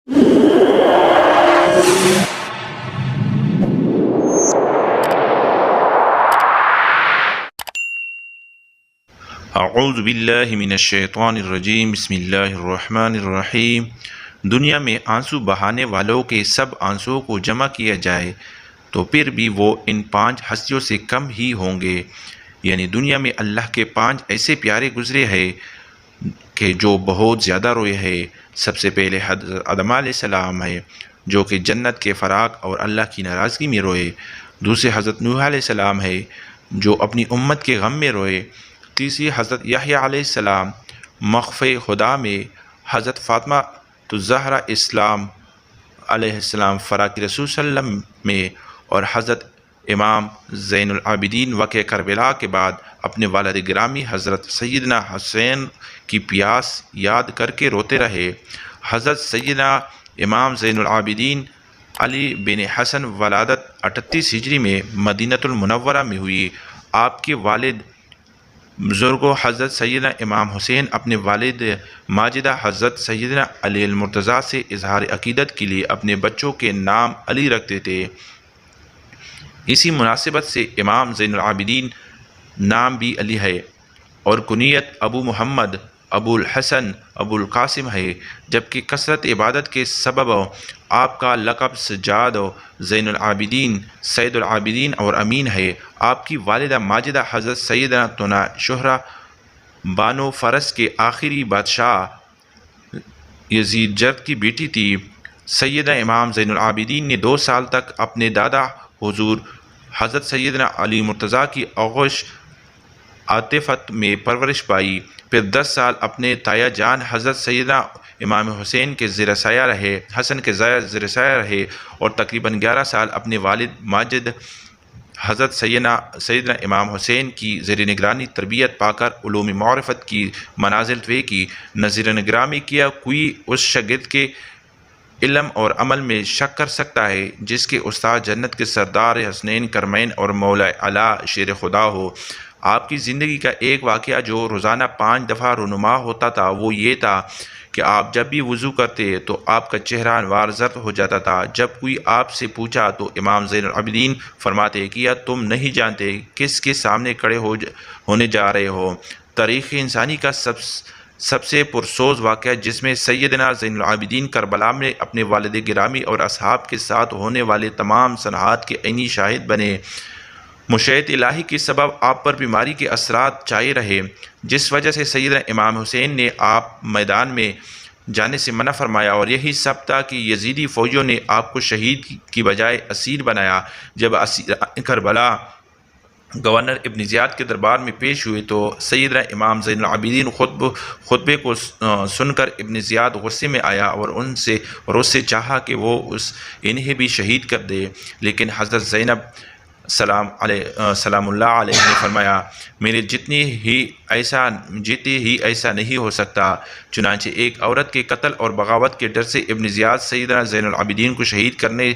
اعوذ باللہ من الشیطان الرجیم، بسم اللہ الرحمن الرحیم۔ دنیا میں آنسو بہانے والوں کے سب آنسوؤں کو جمع کیا جائے تو پھر بھی وہ ان 5 ہستیوں سے کم ہی ہوں گے۔ یعنی دنیا میں اللہ کے 5 ایسے پیارے گزرے ہیں کہ جو بہت زیادہ روئے ہیں۔ سب سے پہلے حضرت آدم علیہ السلام ہے جو کہ جنت کے فراق اور اللہ کی ناراضگی میں روئے۔ دوسرے حضرت نوح علیہ السلام ہے جو اپنی امت کے غم میں روئے۔ تیسری حضرت یحییٰ علیہ السلام مخفی خدا میں۔ حضرت فاطمہ الزہرا اسلام علیہ السلام فراق رسول صلی اللہ علیہ وسلم میں۔ اور حضرت امام زین العابدین واقع کربلا کے بعد اپنے والد گرامی حضرت سیدنا حسین کی پیاس یاد کر کے روتے رہے۔ حضرت سیدنا امام زین العابدین علی بن حسن ولادت 38 ہجری میں مدینہ المنورہ میں ہوئی۔ آپ کے والد بزرگوں حضرت سیدنا امام حسین اپنے والد ماجدہ حضرت سیدنا علی المرتضیٰ سے اظہار عقیدت کے لیے اپنے بچوں کے نام علی رکھتے تھے۔ اسی مناسبت سے امام زین العابدین نام بھی علی ہے اور کنیت ابو محمد، ابو الحسن، ابو القاسم ہے، جبکہ کثرت عبادت کے سبب آپ کا لقب سجاد، زین العابدین، سید العابدین اور امین ہے۔ آپ کی والدہ ماجدہ حضرت سیدنا طنا شہرہ بانو فرس کے آخری بادشاہ یزید جرد کی بیٹی تھی۔ سیدنا امام زین العابدین نے 2 سال تک اپنے دادا حضور حضرت سیدنا علی مرتضیٰ کی آغوش عاطفت میں پرورش پائی، پھر 10 سال اپنے تایا جان حضرت سیدنا امام حسین کے زیر سایہ زیر سایہ رہے اور تقریباً 11 سال اپنے والد ماجد حضرت سیدنا امام حسین کی زیر نگرانی تربیت پا کر علوم معرفت کی منازل طے کی۔ نظیر نگرامی کیا کوئی اس شاگرد کے علم اور عمل میں شک کر سکتا ہے جس کے استاد جنت کے سردار حسنین کرمین اور مولا اعلیٰ شیر خدا ہو۔ آپ کی زندگی کا ایک واقعہ جو روزانہ 5 دفعہ رونما ہوتا تھا وہ یہ تھا کہ آپ جب بھی وضو کرتے تو آپ کا چہرہ انوار زرد ہو جاتا تھا۔ جب کوئی آپ سے پوچھا تو امام زین العابدین فرماتے کہ یا تم نہیں جانتے کس کے سامنے کھڑے ہونے جا رہے ہو۔ تاریخ انسانی کا سب سے پرسوز واقعہ جس میں سیدنا زین العابدین کربلا میں اپنے والد گرامی اور اصحاب کے ساتھ ہونے والے تمام صنعات کے عینی شاہد بنے۔ مشیت الہی کے سبب آپ پر بیماری کے اثرات چائے رہے، جس وجہ سے سیدنا امام حسین نے آپ میدان میں جانے سے منع فرمایا، اور یہی سب تھا کہ یزیدی فوجیوں نے آپ کو شہید کی بجائے اسیر بنایا۔ جب اسیر کربلا گورنر ابن زیاد کے دربار میں پیش ہوئے تو سیدنا امام زین العابدین خطبے کو سن کر ابن زیاد غصے میں آیا اور اس سے چاہا کہ وہ انہیں بھی شہید کر دے، لیکن حضرت زینب سلام اللہ علیہ نے فرمایا میرے جیتے ہی ایسا نہیں ہو سکتا۔ چنانچہ ایک عورت کے قتل اور بغاوت کے ڈر سے ابن زیاد سیدنا زین العابدین کو شہید کرنے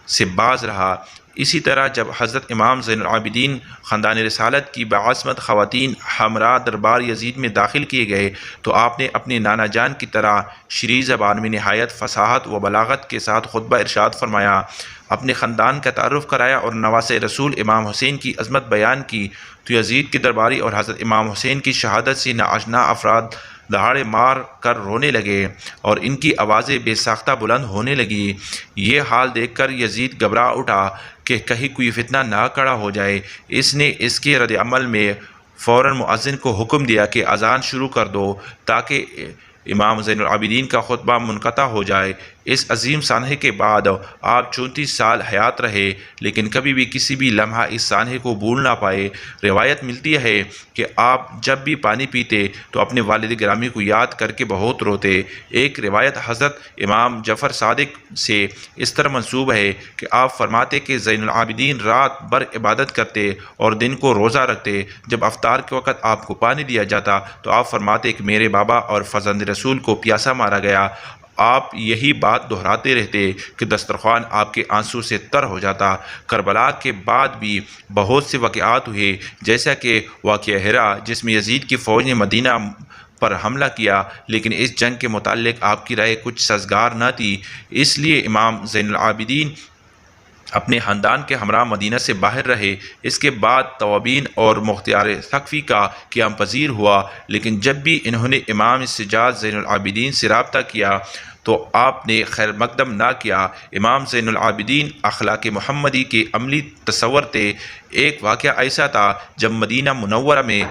سے باز رہا۔ اسی طرح جب حضرت امام زین العابدین خاندان رسالت کی بعصمت خواتین ہمراہ دربار یزید میں داخل کیے گئے تو آپ نے اپنے نانا جان کی طرح شریں زبان میں نہایت فصاحت و بلاغت کے ساتھ خطبہ ارشاد فرمایا، اپنے خاندان کا تعارف کرایا اور نواسۂ رسول امام حسین کی عظمت بیان کی تو یزید کے درباری اور حضرت امام حسین کی شہادت سے ناآشنا افراد دہاڑے مار کر رونے لگے اور ان کی آوازیں بے ساختہ بلند ہونے لگی۔ یہ حال دیکھ کر یزید گھبرا اٹھا کہ کہیں کوئی فتنہ نہ کھڑا ہو جائے۔ اس نے اس کے رد عمل میں فوراً مؤذن کو حکم دیا کہ اذان شروع کر دو تاکہ امام زین العابدین کا خطبہ منقطع ہو جائے۔ اس عظیم سانحے کے بعد آپ 34 سال حیات رہے، لیکن کبھی بھی کسی بھی لمحہ اس سانحے کو بھول نہ پائے۔ روایت ملتی ہے کہ آپ جب بھی پانی پیتے تو اپنے والد گرامی کو یاد کر کے بہت روتے۔ ایک روایت حضرت امام جعفر صادق سے اس طرح منسوب ہے کہ آپ فرماتے کہ زین العابدین رات بھر عبادت کرتے اور دن کو روزہ رکھتے۔ جب افطار کے وقت آپ کو پانی دیا جاتا تو آپ فرماتے کہ میرے بابا اور فرزند رسول کو پیاسا مارا گیا۔ آپ یہی بات دہراتے رہتے کہ دسترخوان آپ کے آنسو سے تر ہو جاتا۔ کربلا کے بعد بھی بہت سے واقعات ہوئے، جیسا کہ واقعہ ہرا جس میں یزید کی فوج نے مدینہ پر حملہ کیا، لیکن اس جنگ کے متعلق آپ کی رائے کچھ سازگار نہ تھی، اس لیے امام زین العابدین اپنے خاندان کے ہمراہ مدینہ سے باہر رہے۔ اس کے بعد توابین اور مختار ثقفی کا قیام پذیر ہوا، لیکن جب بھی انہوں نے امام سجاد زین العابدین سے رابطہ کیا تو آپ نے خیر مقدم نہ کیا۔ امام زین العابدین اخلاق محمدی کے عملی تصور تھے۔ ایک واقعہ ایسا تھا جب مدینہ منورہ میں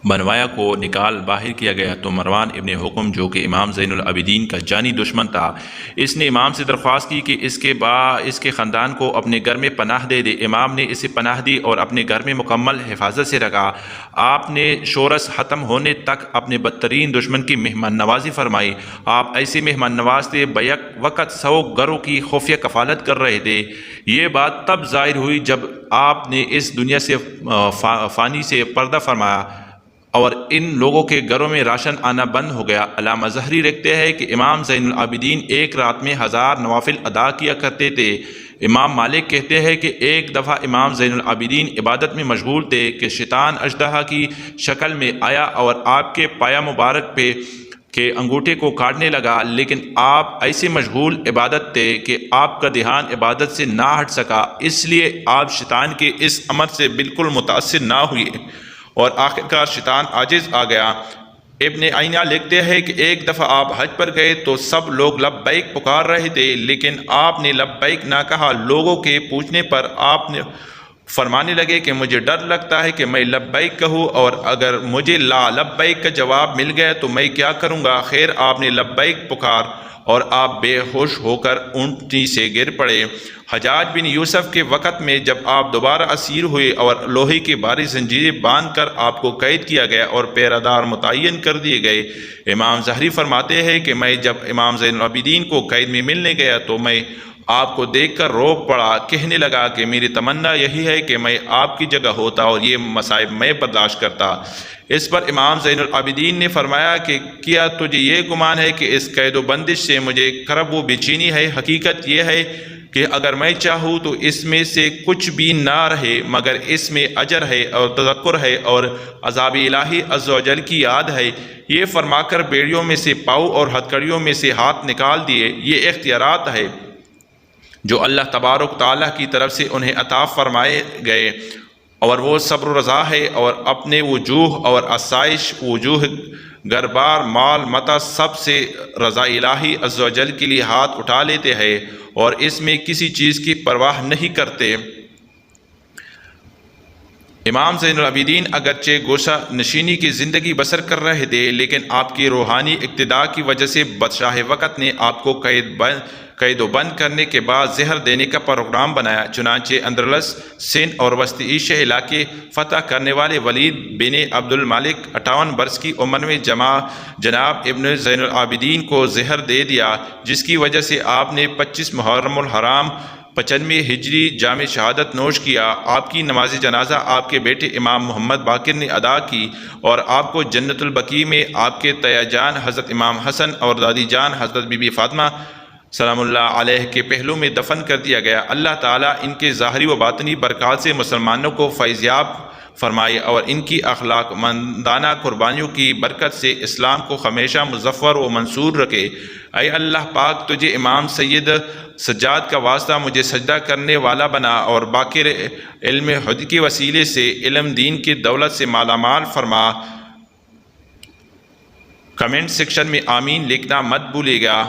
بنوایا کو نکال باہر کیا گیا تو مروان ابن حکم جو کہ امام زین العابدین کا جانی دشمن تھا، اس نے امام سے درخواست کی کہ اس کے خاندان کو اپنے گھر میں پناہ دے دے۔ امام نے اسے پناہ دی اور اپنے گھر میں مکمل حفاظت سے رکھا۔ آپ نے شورش ختم ہونے تک اپنے بدترین دشمن کی مہمان نوازی فرمائی۔ آپ ایسے مہمان نواز تھے بیک وقت 100 گھروں کی خفیہ کفالت کر رہے تھے۔ یہ بات تب ظاہر ہوئی جب آپ نے اس دنیا سے فانی سے پردہ فرمایا اور ان لوگوں کے گھروں میں راشن آنا بند ہو گیا۔ علامہ زہری لکھتے ہیں کہ امام زین العابدین ایک رات میں 1000 نوافل ادا کیا کرتے تھے۔ امام مالک کہتے ہیں کہ ایک دفعہ امام زین العابدین عبادت میں مشغول تھے کہ شیطان اژدہا کی شکل میں آیا اور آپ کے پایا مبارک پہ کے انگوٹھے کو کاٹنے لگا، لیکن آپ ایسے مشغول عبادت تھے کہ آپ کا دھیان عبادت سے نہ ہٹ سکا، اس لیے آپ شیطان کے اس امر سے بالکل متاثر نہ ہوئے اور آخرکار شیطان عاجز آ گیا۔ ابن عینہ لکھتے ہیں کہ ایک دفعہ آپ حج پر گئے تو سب لوگ لبیک پکار رہے تھے، لیکن آپ نے لبیک نہ کہا۔ لوگوں کے پوچھنے پر آپ نے فرمانے لگے کہ مجھے ڈر لگتا ہے کہ میں لبیک کہوں، اور اگر مجھے لا لبیک کا جواب مل گیا تو میں کیا کروں گا؟ خیر آپ نے لبیک پکار اور آپ بے ہوش ہو کر اونٹنی سے گر پڑے۔ حجاج بن یوسف کے وقت میں جب آپ دوبارہ اسیر ہوئے اور لوہے کی بھاری زنجیریں باندھ کر آپ کو قید کیا گیا اور پیرادار متعین کر دیے گئے، امام زہری فرماتے ہیں کہ میں جب امام زین العابدین کو قید میں ملنے گیا تو میں آپ کو دیکھ کر رو پڑا، کہنے لگا کہ میری تمنا یہی ہے کہ میں آپ کی جگہ ہوتا اور یہ مصائب میں برداشت کرتا۔ اس پر امام زین العابدین نے فرمایا کہ کیا تجھے یہ گمان ہے کہ اس قید و بندش سے مجھے کرب و بے چینی ہے؟ حقیقت یہ ہے کہ اگر میں چاہوں تو اس میں سے کچھ بھی نہ رہے، مگر اس میں اجر ہے اور تذکر ہے اور عذاب الہی عز و جل کی یاد ہے۔ یہ فرما کر بیڑیوں میں سے پاؤں اور ہتھکڑیوں میں سے ہاتھ نکال دیے۔ یہ اختیارات ہے جو اللہ تبارک تعالیٰ کی طرف سے انہیں عطا فرمائے گئے، اور وہ صبر و رضا ہے، اور اپنے وجوہ اور آسائش وجوہ گھر-بار مال متاع سب سے رضا الہی عز و جل کے لیے ہاتھ اٹھا لیتے ہیں اور اس میں کسی چیز کی پرواہ نہیں کرتے۔ امام زین العابدین اگرچہ گوشہ نشینی کی زندگی بسر کر رہے تھے، لیکن آپ کی روحانی اقتداء کی وجہ سے بادشاہ وقت نے آپ کو قید و بند کرنے کے بعد زہر دینے کا پروگرام بنایا۔ چنانچہ اندلس، سندھ اور وسط ایشیا علاقے فتح کرنے والے ولید بن عبد الملک 58 برس کی عمر میں جناب ابن زین العابدین کو زہر دے دیا، جس کی وجہ سے آپ نے 25 محرم الحرام 95 ہجری جامع شہادت نوش کیا۔ آپ کی نماز جنازہ آپ کے بیٹے امام محمد باقر نے ادا کی اور آپ کو جنت البقیع میں آپ کے تیا جان حضرت امام حسن اور دادی جان حضرت بی بی فاطمہ سلام اللہ علیہ کے پہلو میں دفن کر دیا گیا۔ اللہ تعالیٰ ان کے ظاہری و باطنی برکات سے مسلمانوں کو فیضیاب فرمائے اور ان کی اخلاق مندانہ قربانیوں کی برکت سے اسلام کو ہمیشہ مظفر و منصور رکھے۔ اے اللہ پاک، تجھے امام سید سجاد کا واسطہ مجھے سجدہ کرنے والا بنا اور باقر علم حد کے وسیلے سے علم دین کی دولت سے مالا مال فرما۔ کمنٹ سیکشن میں آمین لکھنا مت بھولے گا۔